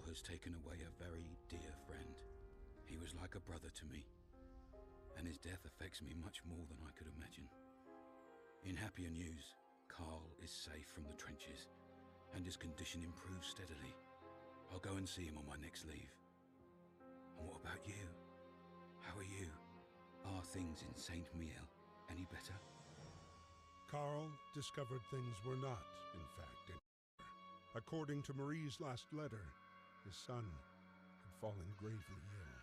has taken away a very dear friend. He was like a brother to me, and his death affects me much more than I could imagine. In happier news, Karl is safe from the trenches, and his condition improves steadily. I'll go and see him on my next leave. And what about you? How are you? Are things in Saint Miel any better? Karl discovered things were not, in fact, any better. According to Marie's last letter, his son had fallen gravely ill.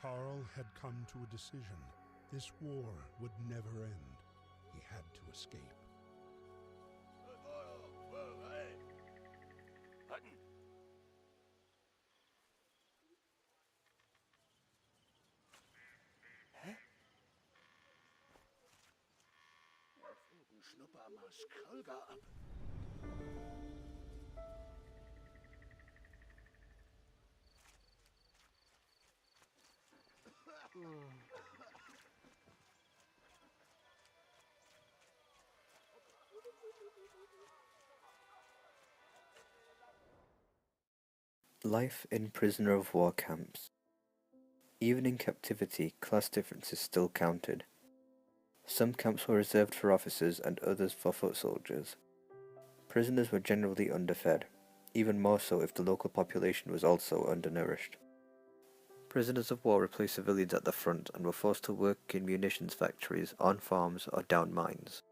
Karl had come to a decision. This war would never end. He had to escape. Life in prisoner of war camps. Even in captivity, class differences still counted. Some camps were reserved for officers and others for foot soldiers. Prisoners were generally underfed, even more so if the local population was also undernourished. Prisoners of war replaced civilians at the front and were forced to work in munitions factories, on farms, or down mines.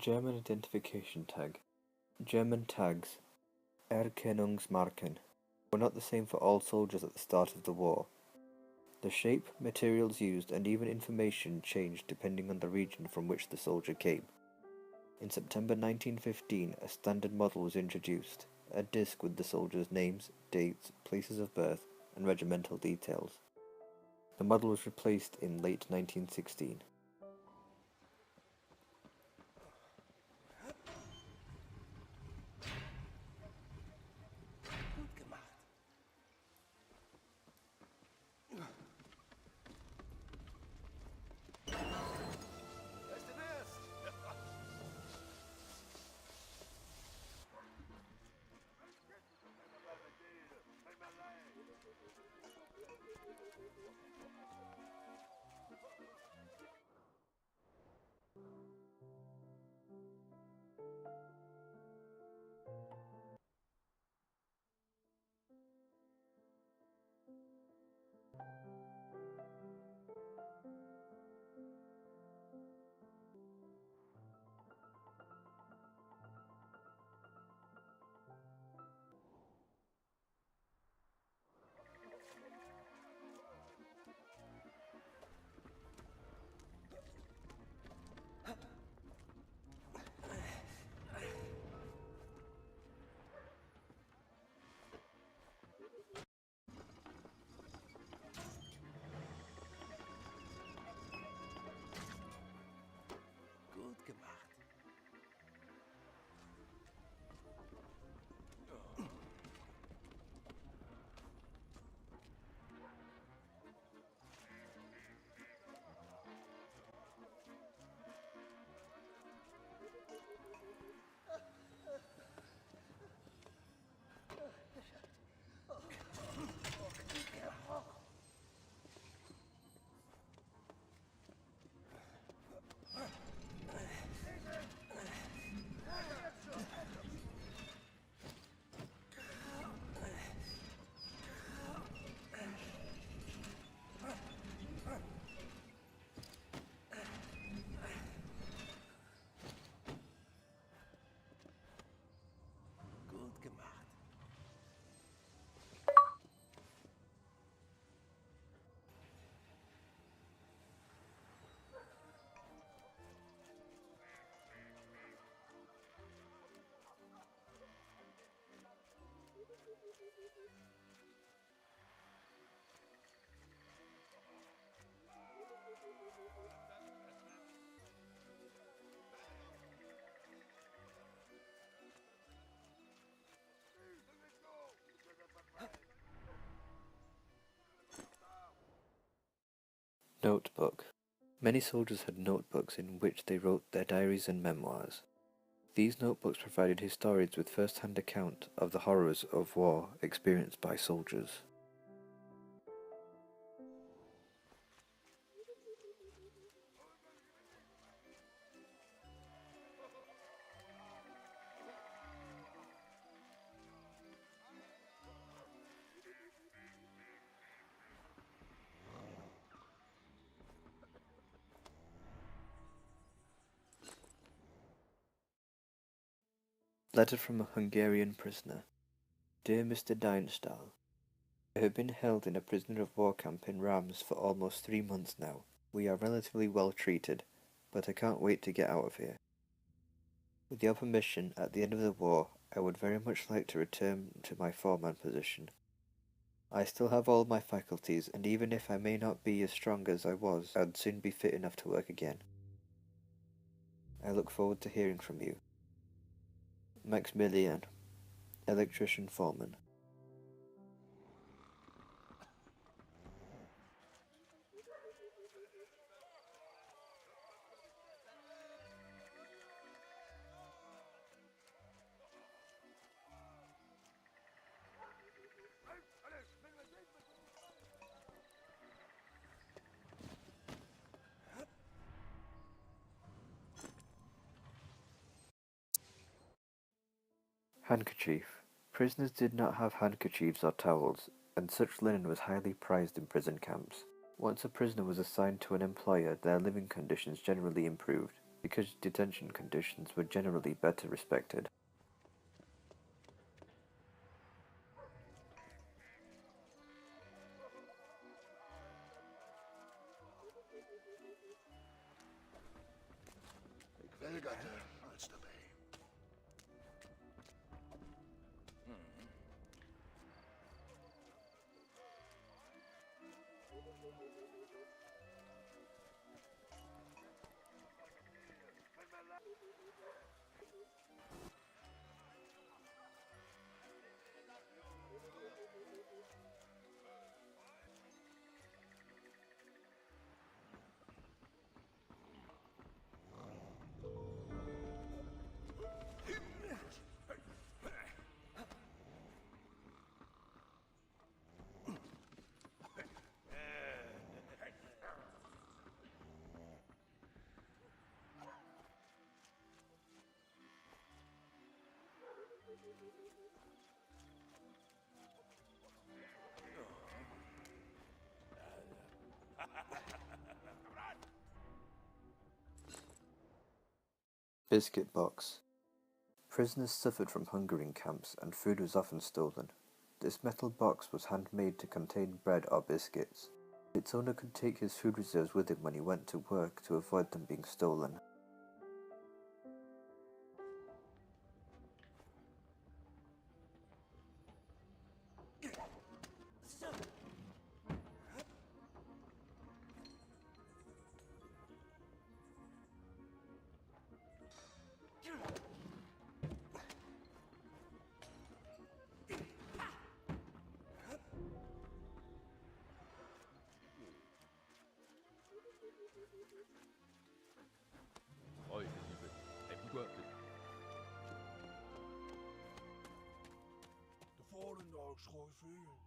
German identification tag. German tags, Erkennungsmarken, were not the same for all soldiers at the start of the war. The shape, materials used, and even information changed depending on the region from which the soldier came. In September 1915, a standard model was introduced, a disc with the soldiers' names, dates, places of birth, and regimental details. The model was replaced in late 1916. Notebook. Many soldiers had notebooks in which they wrote their diaries and memoirs. These notebooks provided historians with first-hand account of the horrors of war experienced by soldiers. Letter from a Hungarian prisoner. Dear Mr. Dienstahl, I have been held in a prisoner of war camp in Rams for almost 3 months now. We are relatively well treated, but I can't wait to get out of here. With your permission, at the end of the war, I would very much like to return to my foreman position. I still have all my faculties, and even if I may not be as strong as I was, I'd soon be fit enough to work again. I look forward to hearing from you. Maximilian, Electrician Foreman. Handkerchief. Prisoners did not have handkerchiefs or towels, and such linen was highly prized in prison camps. Once a prisoner was assigned to an employer, their living conditions generally improved, because detention conditions were generally better respected. Ik wil dat als erbij. Biscuit box. Prisoners suffered from hunger in camps, and food was often stolen. This metal box was handmade to contain bread or biscuits. Its owner could take his food reserves with him when he went to work to avoid them being stolen. De volgende dag school 4.